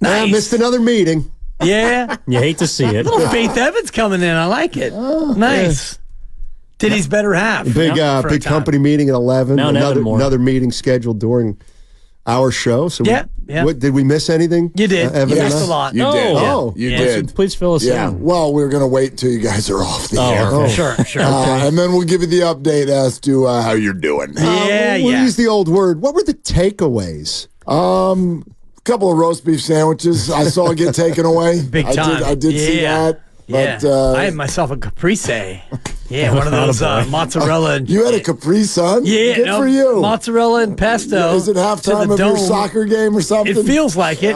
Nice. Missed another meeting. Yeah. You hate to see it. Little Faith Evans coming in. I like it. Nice. Diddy's better half. Big company meeting at 11. Now Another meeting scheduled during our show. So did we miss anything? You did. Evan You missed a lot. You did. Oh, you did. Please fill us in. Well, we're going to wait until you guys are off the air. Okay. Sure. And then we'll give you the update as to how you're doing. We'll use the old word. What were the takeaways? Couple of roast beef sandwiches I saw get taken away. Big time. I did see that. But, I had myself a caprese. Yeah, one of those mozzarella. And, you had a Capri Sun? Yeah. Good for you. Mozzarella and pesto. Is it halftime of your soccer game or something? It feels like it,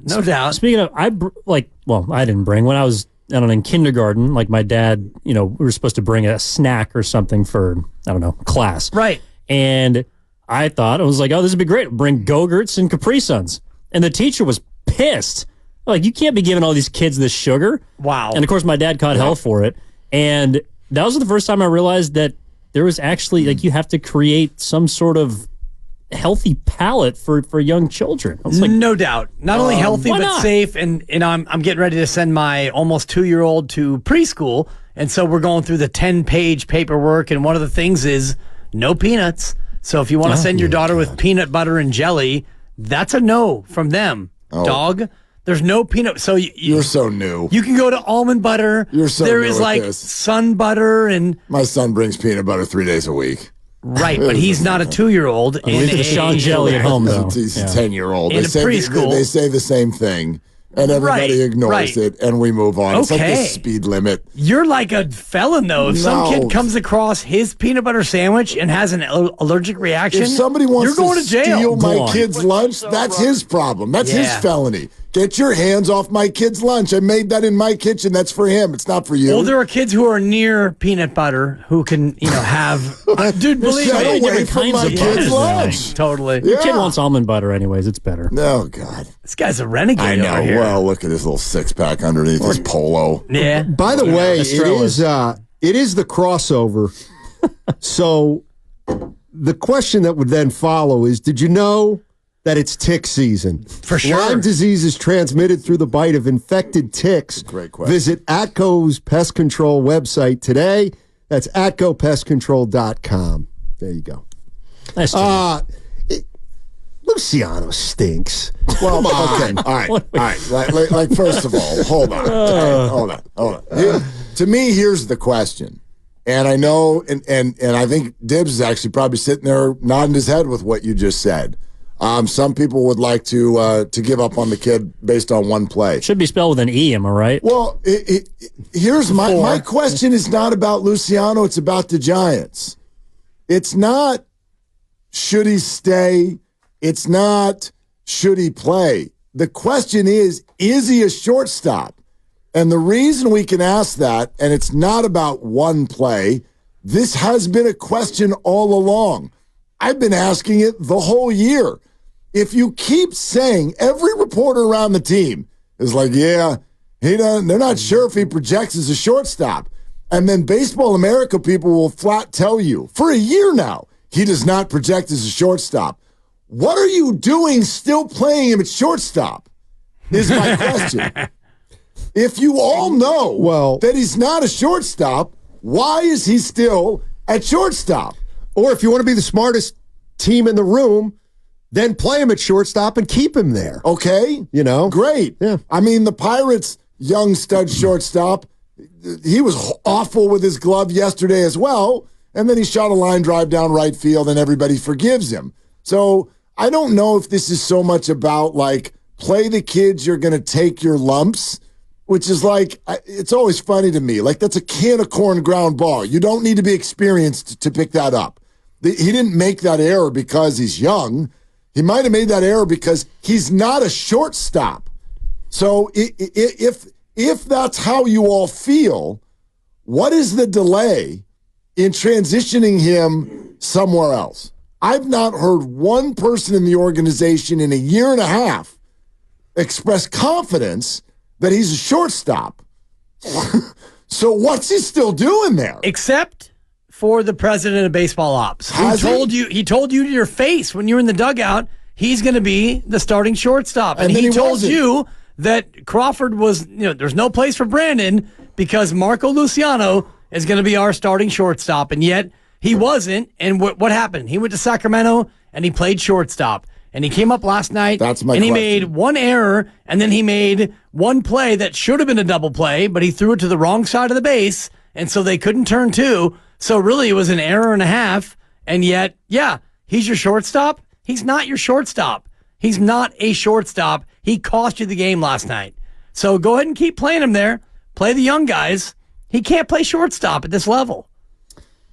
no doubt. Speaking of, I didn't bring. When I was, in kindergarten, like my dad, we were supposed to bring a snack or something for, class. Right. And I thought, I was like, oh, this would be great. Bring Go-Gurts and Capri Suns. And the teacher was pissed. Like, you can't be giving all these kids this sugar. Wow. And, of course, my dad caught hell for it. And that was the first time I realized that there was actually, you have to create some sort of healthy palate for young children. I was like, no doubt. Not only healthy, but safe. And I'm getting ready to send my almost 2-year-old to preschool. And so we're going through the 10-page paperwork. And one of the things is no peanuts. So if you want to send your daughter with peanut butter and jelly, that's a no from them, dog. There's no peanut. So you're so new. You can go to almond butter. You're so there new is at like this. sun butter and my son brings peanut butter 3 days a week. Right, but he's not a 2-year-old. Leave the Sean jelly at home though. He's a 10-year-old. In a preschool, they say the same thing. And everybody ignores it, and we move on. Okay. It's like the speed limit. You're like a felon, though. If some kid comes across his peanut butter sandwich and has an allergic reaction, if somebody wants you're going to jail. Steal my kid's lunch, that's his problem. That's his felony. Get your hands off my kid's lunch. I made that in my kitchen. That's for him. It's not for you. Well, there are kids who are near peanut butter who can, have. Dude, believe me, away from my kid's lunch. Totally. Your kid wants almond butter, anyways. It's better. Oh God, this guy's a renegade. I know. Over here. Well, look at his little 6-pack underneath his polo. Yeah. By the way, it is the crossover. So the question that would then follow is: did you know that it's tick season? For sure. Lyme disease is transmitted through the bite of infected ticks. Great question. Visit ATCO's Pest Control website today. That's ATCOPestControl.com. There you go. Nice. Luciano stinks. Well, okay. All right. Like, first of all, hold on. Hold on. To me, here's the question. And I know, and I think Dibs is actually probably sitting there nodding his head with what you just said. Some people would like to give up on the kid based on one play. Should be spelled with an E, am I right? Well, here's my question is not about Luciano. It's about the Giants. It's not should he stay. It's not should he play. The question is he a shortstop? And the reason we can ask that, and it's not about one play, this has been a question all along. I've been asking it the whole year. If you keep saying, every reporter around the team is like, yeah, they're not sure if he projects as a shortstop. And then Baseball America people will flat tell you, for a year now, he does not project as a shortstop. What are you doing still playing him at shortstop is my question. If you all know that he's not a shortstop, why is he still at shortstop? Or if you want to be the smartest team in the room, then play him at shortstop and keep him there. Okay. Great. Yeah. I mean, the Pirates' young stud shortstop, he was awful with his glove yesterday as well, and then he shot a line drive down right field and everybody forgives him. So I don't know if this is so much about, like, play the kids, you're going to take your lumps, which is like, it's always funny to me. Like, that's a can of corn ground ball. You don't need to be experienced to pick that up. He didn't make that error because he's young. He might have made that error because he's not a shortstop. So if that's how you all feel, what is the delay in transitioning him somewhere else? I've not heard one person in the organization in a year and a half express confidence that he's a shortstop. So what's he still doing there? Except for the president of baseball ops. He told you to your face when you were in the dugout he's going to be the starting shortstop. And he told you that Crawford was, there's no place for Brandon because Marco Luciano is going to be our starting shortstop. And yet he wasn't. And what happened? He went to Sacramento and he played shortstop. And he came up last night. That's my and he question. made one error, and then he made one play that should have been a double play, but he threw it to the wrong side of the base, and so they couldn't turn two. So really it was an error and a half. And yet, he's your shortstop. He's not your shortstop. He's not a shortstop. He cost you the game last night. So go ahead and keep playing him there. Play the young guys. He can't play shortstop at this level.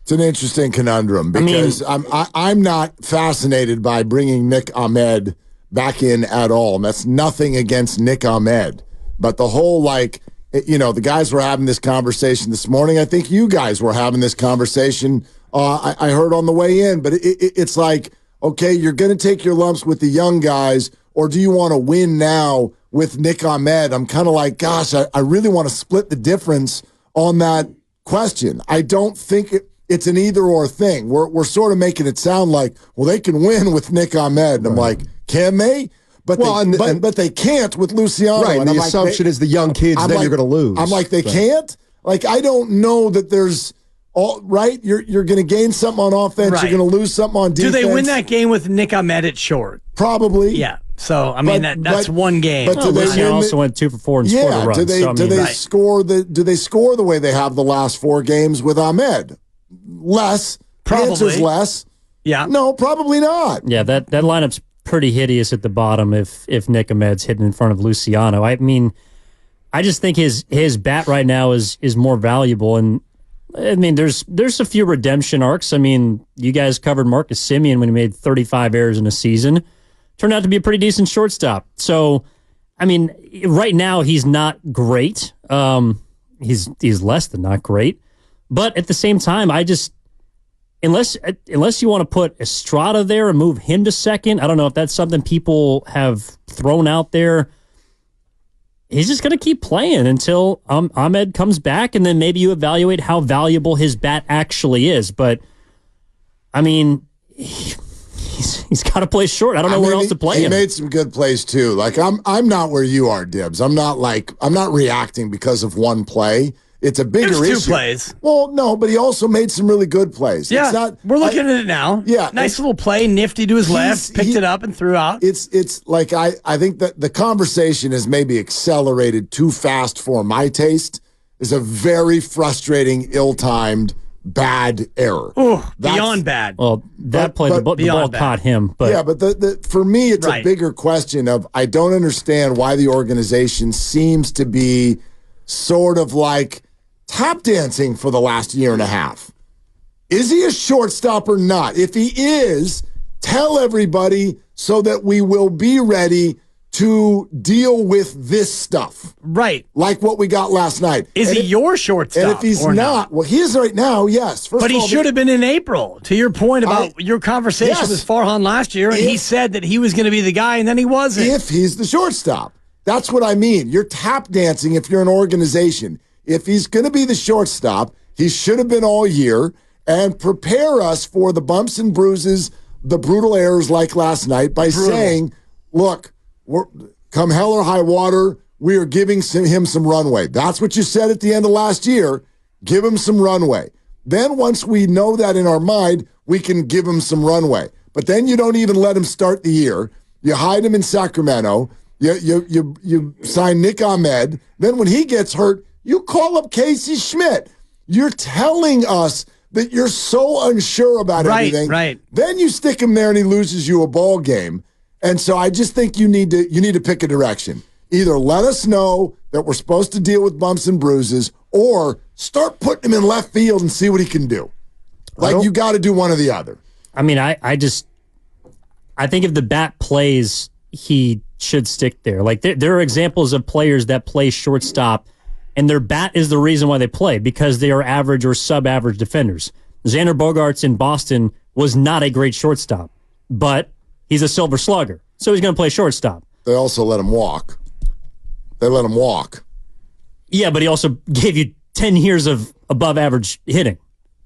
It's an interesting conundrum because I'm not fascinated by bringing Nick Ahmed back in at all. And that's nothing against Nick Ahmed. But the whole, the guys were having this conversation this morning. I think you guys were having this conversation. I heard on the way in. But it's like, okay, you're going to take your lumps with the young guys, or do you want to win now with Nick Ahmed? I'm kind of like, gosh, I really want to split the difference on that question. I don't think it's an either-or thing. We're sort of making it sound like, well, they can win with Nick Ahmed. And I'm like, can they? But they can't with Luciano. Right, and the assumption is the young kids, then you're going to lose. I'm like, they can't? Like, I don't know that there's right? You're going to gain something on offense. Right. You're going to lose something on defense. Do they win that game with Nick Ahmed at short? Probably. Yeah. So, that's one game. But Luciano also went 2 for 4 and scored a run. Do they score the way they have the last 4 games with Ahmed? Less. Probably. The answer's less. Yeah. No, probably not. Yeah, that lineup's pretty hideous at the bottom if Nick Ahmed's hitting in front of Luciano. I mean, I just think his bat right now is more valuable. And, I mean, there's a few redemption arcs. I mean, you guys covered Marcus Semien when he made 35 errors in a season. Turned out to be a pretty decent shortstop. So, I mean, right now he's not great. He's less than not great. But at the same time, I just unless you want to put Estrada there and move him to second, I don't know if that's something people have thrown out there. He's just going to keep playing until Ahmed comes back, and then maybe you evaluate how valuable his bat actually is. But I mean, he's got to play short. I don't know where else to play him. He made some good plays too. Like I'm not where you are, Dibs. I'm not reacting because of one play. It's a bigger issue. 2 plays. Well, no, but he also made some really good plays. Yeah, we're looking at it now. Yeah, nice little play, nifty to his left, picked it up and threw out. It's like I think that the conversation has maybe accelerated too fast for my taste. Is a very frustrating, ill-timed, bad error. Beyond bad. Well, the ball caught him. But yeah, but for me, it's a bigger question of I don't understand why the organization seems to be sort of like tap dancing for the last year and a half. Is he a shortstop or not? If he is, tell everybody so that we will be ready to deal with this stuff. Right. Like what we got last night. Is he your shortstop? And if he's not, well, he is right now, yes. But he should have been in April. To your point about your conversation with Farhan last year, and he said that he was going to be the guy, and then he wasn't. If he's the shortstop. That's what I mean. You're tap dancing if you're an organization. If he's going to be the shortstop, he should have been all year, and prepare us for the bumps and bruises, the brutal errors like last night by saying, look, come hell or high water, we are giving him some runway. That's what you said at the end of last year. Give him some runway. Then once we know that in our mind, we can give him some runway. But then you don't even let him start the year. You hide him in Sacramento. You sign Nick Ahmed. Then when he gets hurt, you call up Casey Schmidt. You're telling us that you're so unsure about everything. Right. Then you stick him there and he loses you a ball game. And so I just think you need to pick a direction. Either let us know that we're supposed to deal with bumps and bruises, or start putting him in left field and see what he can do. Like, you got to do one or the other. I mean, I think if the bat plays, he should stick there. Like, there are examples of players that play shortstop, and their bat is the reason why they play, because they are average or sub-average defenders. Xander Bogaerts in Boston was not a great shortstop, but he's a silver slugger, so he's going to play shortstop. They also let him walk. Yeah, but he also gave you 10 years of above-average hitting.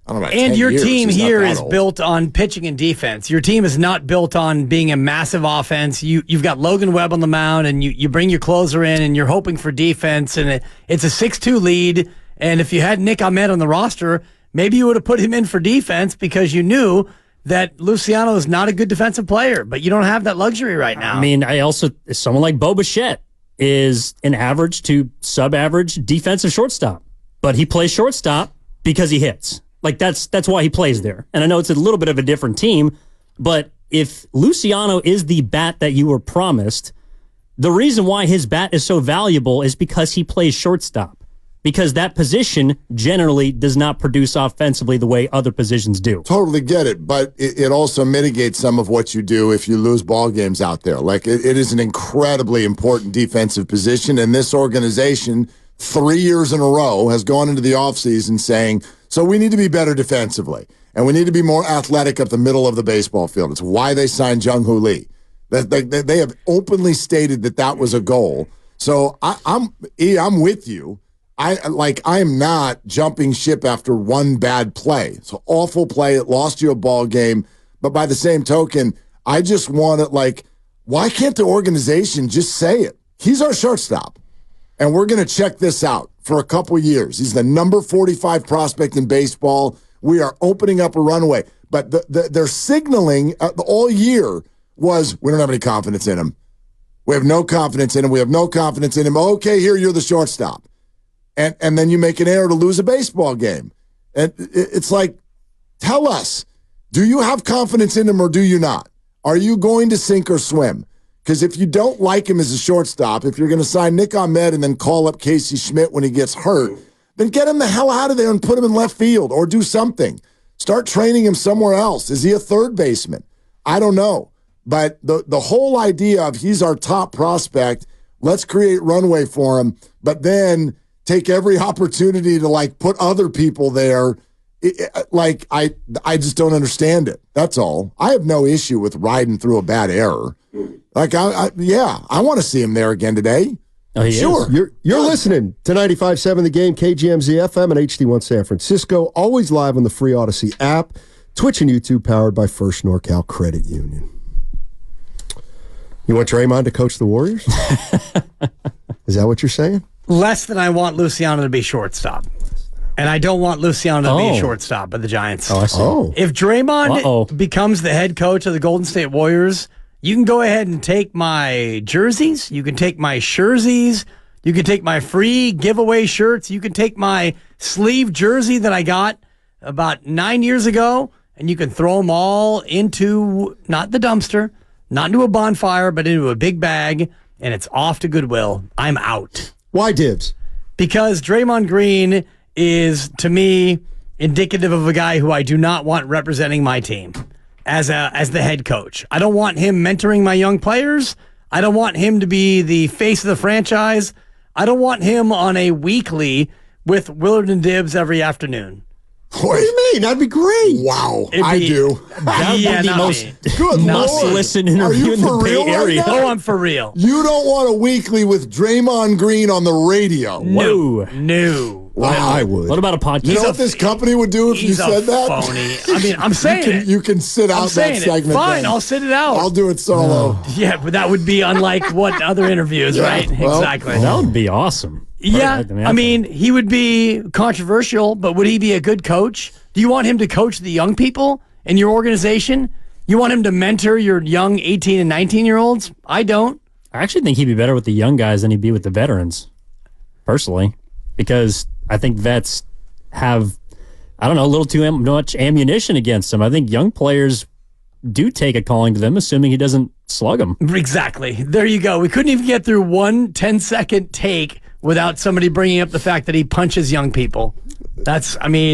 I don't know. And your team here is old. built on pitching and defense. Your team is not built on being a massive offense. You've got Logan Webb on the mound, and you bring your closer in, and you're hoping for defense. And it's a 6-2 lead. And if you had Nick Ahmed on the roster, maybe you would have put him in for defense because you knew that Luciano is not a good defensive player. But you don't have that luxury right now. I mean, someone like Bo Bichette is an average to sub-average defensive shortstop, but he plays shortstop because he hits. Like, that's why he plays there. And I know it's a little bit of a different team, but if Luciano is the bat that you were promised, the reason why his bat is so valuable is because he plays shortstop. Because that position generally does not produce offensively the way other positions do. Totally get it, but it also mitigates some of what you do if you lose ball games out there. Like, it is an incredibly important defensive position, and this organization 3 years in a row has gone into the offseason saying, so we need to be better defensively, and we need to be more athletic up the middle of the baseball field. It's why they signed Jung-Hoo Lee. They have openly stated that was a goal. So I'm with you. I am not jumping ship after one bad play. It's an awful play. It lost you a ball game. But by the same token, I just want it, why can't the organization just say it? He's our shortstop, and we're going to check this out for a couple years. He's the number 45 prospect in baseball. We are opening up a runway. But they're signaling all year was, we don't have any confidence in him. We have no confidence in him. We have no confidence in him. Okay, here, you're the shortstop. And then you make an error to lose a baseball game. And it's like, tell us, do you have confidence in him or do you not? Are you going to sink or swim? Because if you don't like him as a shortstop, if you're going to sign Nick Ahmed and then call up Casey Schmidt when he gets hurt, then get him the hell out of there and put him in left field or do something. Start training him somewhere else. Is he a third baseman? I don't know. But the whole idea of he's our top prospect, let's create runway for him, but then take every opportunity to put other people there. I just don't understand it. That's all. I have no issue with riding through a bad error. I want to see him there again today. Oh, sure. You're listening to 95.7 The Game, KGMZ FM and HD1 San Francisco. Always live on the free Odyssey app. Twitch and YouTube powered by First NorCal Credit Union. You want Draymond to coach the Warriors? Is that what you're saying? Less than I want Luciano to be shortstop. And I don't want Luciano to be a shortstop of the Giants. Oh, I see. If Draymond becomes the head coach of the Golden State Warriors, you can go ahead and take my jerseys. You can take my shirzies. You can take my free giveaway shirts. You can take my sleeve jersey that I got about 9 years ago, and you can throw them all into, not the dumpster, not into a bonfire, but into a big bag, and it's off to Goodwill. I'm out. Why Dibs? Because Draymond Green is, to me, indicative of a guy who I do not want representing my team as the head coach. I don't want him mentoring my young players. I don't want him to be the face of the franchise. I don't want him on a weekly with Willard and Dibs every afternoon. What do you mean? That'd be great. Wow, I do. That would be the most good listen interview in the Bay Area. Oh, I'm for real. You don't want a weekly with Draymond Green on the radio. No. Wow. I would. What about a podcast? You know what this company would do if you said that? Phony. I mean, I'm saying it. You can sit out that segment. Fine, then. I'll sit it out. I'll do it solo. Yeah, but that would be unlike what other interviews, right? Well, exactly. That would be awesome. Yeah, I mean, he would be controversial, but would he be a good coach? Do you want him to coach the young people in your organization? You want him to mentor your young 18 and 19-year-olds? I don't. I actually think he'd be better with the young guys than he'd be with the veterans, personally, because I think vets have, a little too much ammunition against them. I think young players do take a calling to them, assuming he doesn't slug them. Exactly. There you go. We couldn't even get through one 10-second take without somebody bringing up the fact that he punches young people. Don't say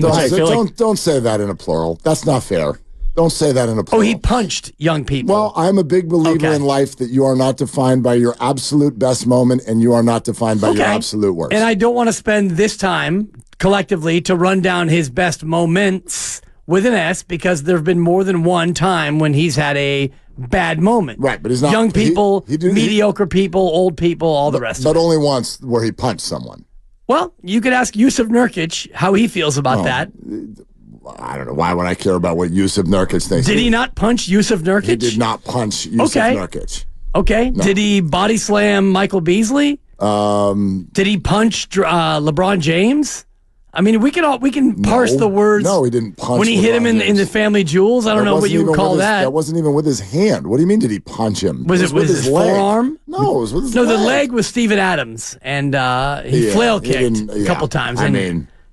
that in a plural. That's not fair. Don't say that in a plural. Oh, he punched young people. Well, I'm a big believer in life that you are not defined by your absolute best moment and you are not defined by your absolute worst. And I don't want to spend this time collectively to run down his best moments with an S, because there have been more than one time when he's had a bad moment. Right, but he's not. Young people, mediocre people, old people, all the rest of it. But only once where he punched someone. Well, you could ask Yusuf Nurkic how he feels about that. I don't know. Why would I care about what Yusuf Nurkic thinks? Did he not punch Yusuf Nurkic? He did not punch Yusuf Nurkic. Okay. No. Did he body slam Michael Beasley? Did he punch LeBron James? I mean, we can parse the words. No, he didn't punch. When he hit him in the family jewels, I don't know what you would call that. That wasn't even with his hand. What do you mean? Did he punch him? Was it with his forearm? No, it was with his leg. No, the leg was Steven Adams, and he flail kicked a couple times.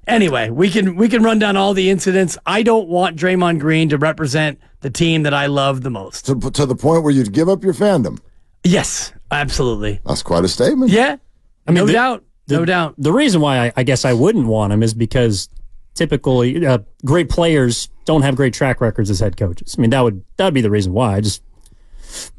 Anyway, we can run down all the incidents. I don't want Draymond Green to represent the team that I love the most. To the point where you'd give up your fandom? Yes, absolutely. That's quite a statement. Yeah, no doubt. No doubt. The reason why I guess I wouldn't want him is because typically great players don't have great track records as head coaches. I mean, that would be the reason why.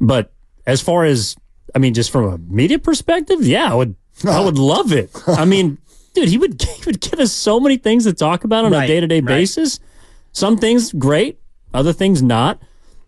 But as far as, I mean, just from a media perspective, yeah, I would love it. I mean, dude, he would give us so many things to talk about on a day-to-day basis. Some things great, other things not.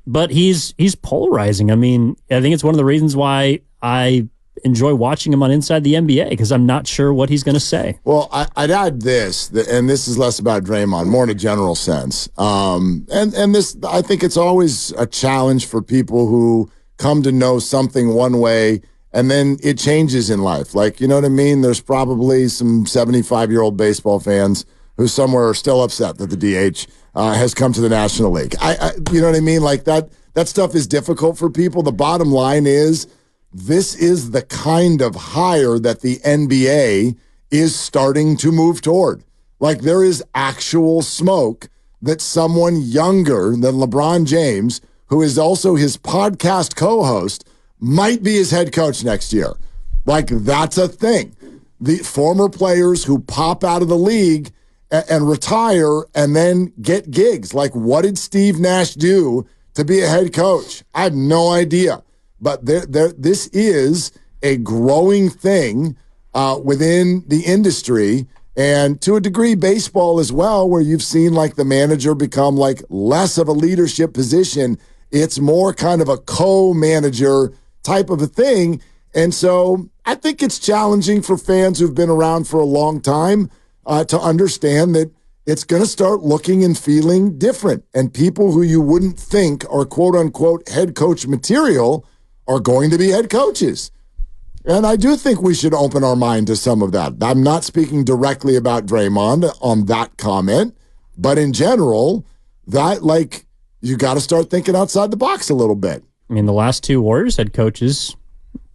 But he's polarizing. I mean, I think it's one of the reasons why I enjoy watching him on Inside the NBA, because I'm not sure what he's going to say. Well, I'd add this, and this is less about Draymond, more in a general sense. And this, I think it's always a challenge for people who come to know something one way and then it changes in life. Like, you know what I mean? There's probably some 75-year-old baseball fans who somewhere are still upset that the DH has come to the National League. You know what I mean? Like that stuff is difficult for people. The bottom line is, this is the kind of hire that the NBA is starting to move toward. Like, there is actual smoke that someone younger than LeBron James, who is also his podcast co-host, might be his head coach next year. Like, that's a thing. The former players who pop out of the league and retire and then get gigs. Like, what did Steve Nash do to be a head coach? I have no idea. But this is a growing thing within the industry, and to a degree, baseball as well, where you've seen like the manager become like less of a leadership position. It's more kind of a co-manager type of a thing. And so I think it's challenging for fans who've been around for a long time to understand that it's going to start looking and feeling different. And people who you wouldn't think are quote-unquote head coach material are going to be head coaches. And I do think we should open our mind to some of that. I'm not speaking directly about Draymond on that comment, but in general, that, like, you got to start thinking outside the box a little bit. I mean, the last two Warriors head coaches,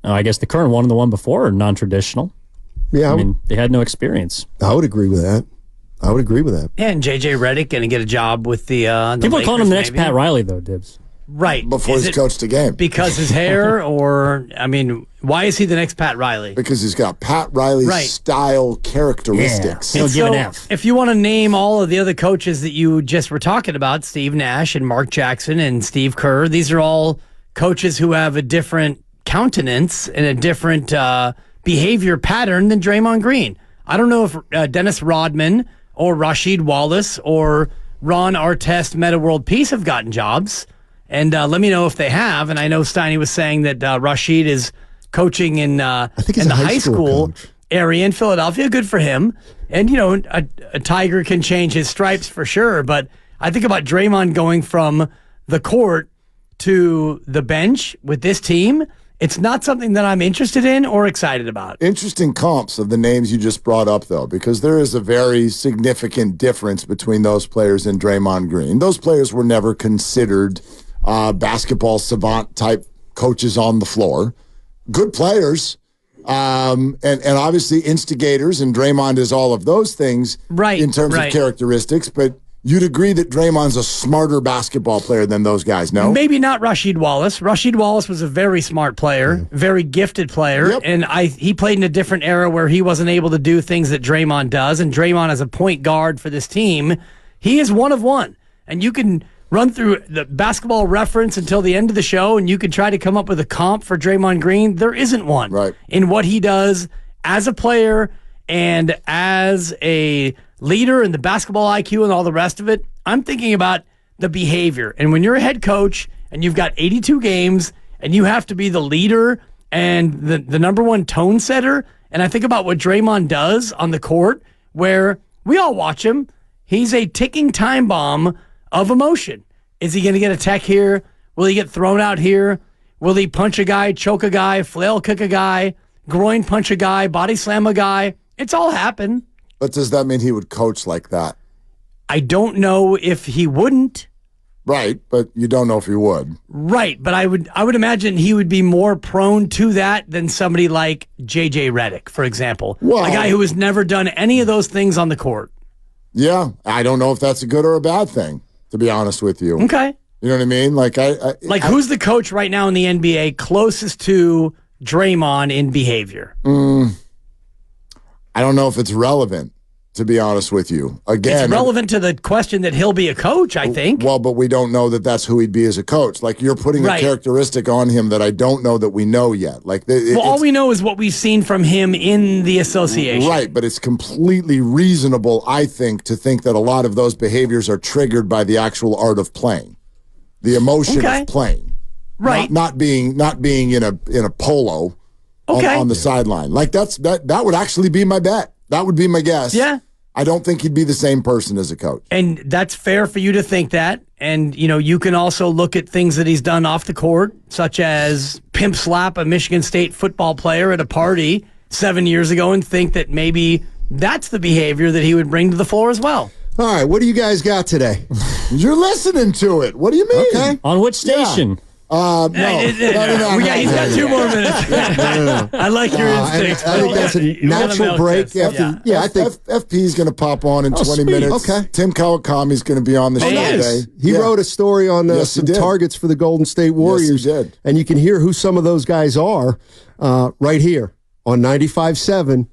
I guess the current one and the one before, are non-traditional. Yeah, I mean, they had no experience. I would agree with that. Yeah, and J.J. Redick going to get a job with the People Lakers, are calling him the next maybe. Pat Riley, though, Dibs. Right. Before he's coached a game. Because his hair, or, I mean, why is he the next Pat Riley? Because he's got Pat Riley's style characteristics. Yeah. He'll give an F. If you want to name all of the other coaches that you just were talking about, Steve Nash and Mark Jackson and Steve Kerr, these are all coaches who have a different countenance and a different behavior pattern than Draymond Green. I don't know if Dennis Rodman or Rasheed Wallace or Ron Artest, Meta World Peace have gotten jobs. And let me know if they have. And I know Steiny was saying that Rasheed is coaching in the high school area in Philadelphia. Good for him. And, you know, a tiger can change his stripes for sure. But I think about Draymond going from the court to the bench with this team. It's not something that I'm interested in or excited about. Interesting comps of the names you just brought up, though, because there is a very significant difference between those players and Draymond Green. Those players were never considered basketball savant type coaches on the floor. Good players, and obviously instigators, and Draymond is all of those things in terms of characteristics, but you'd agree that Draymond's a smarter basketball player than those guys, no? Maybe not Rasheed Wallace. Rasheed Wallace was a very smart player, very gifted player, and he played in a different era where he wasn't able to do things that Draymond does, and Draymond as a point guard for this team, he is one of one. And you can run through the Basketball Reference until the end of the show, and you can try to come up with a comp for Draymond Green. There isn't one in what he does as a player and as a leader and the basketball IQ and all the rest of it. I'm thinking about the behavior. And when you're a head coach and you've got 82 games and you have to be the leader and the number one tone setter, and I think about what Draymond does on the court, where we all watch him. He's a ticking time bomb of emotion. Is he going to get a tech here? Will he get thrown out here? Will he punch a guy, choke a guy, flail kick a guy, groin punch a guy, body slam a guy? It's all happened. But does that mean he would coach like that? I don't know if he wouldn't. Right, but you don't know if he would. Right, but I would imagine he would be more prone to that than somebody like J.J. Redick, for example. Well, a guy who has never done any of those things on the court. Yeah, I don't know if that's a good or a bad thing, to be honest with you. Okay. You know what I mean? Who's the coach right now in the NBA closest to Draymond in behavior? I don't know if it's relevant, to be honest with you. Again, it's relevant to the question that he'll be a coach, I think. Well, but we don't know that that's who he'd be as a coach. Like, you're putting a characteristic on him that I don't know that we know yet. Like, all we know is what we've seen from him in the association. Right, but it's completely reasonable, I think, to think that a lot of those behaviors are triggered by the actual art of playing, the emotion of playing. Right, not being in a polo on the sideline. Like, that would actually be my bet. That would be my guess. Yeah. I don't think he'd be the same person as a coach. And that's fair for you to think that. And, you can also look at things that he's done off the court, such as pimp slap a Michigan State football player at a party 7 years ago and think that maybe that's the behavior that he would bring to the floor as well. All right, what do you guys got today? You're listening to it. What do you mean? Okay. On which station? No. He's got 2 more minutes. No. I like your instinct. I think that's a natural break. I think FP is going to pop on in 20 minutes. Okay. Tim Kawakami is going to be on the show today. He wrote a story on some targets for the Golden State Warriors. Yes, he did. And you can hear who some of those guys are right here on 95.7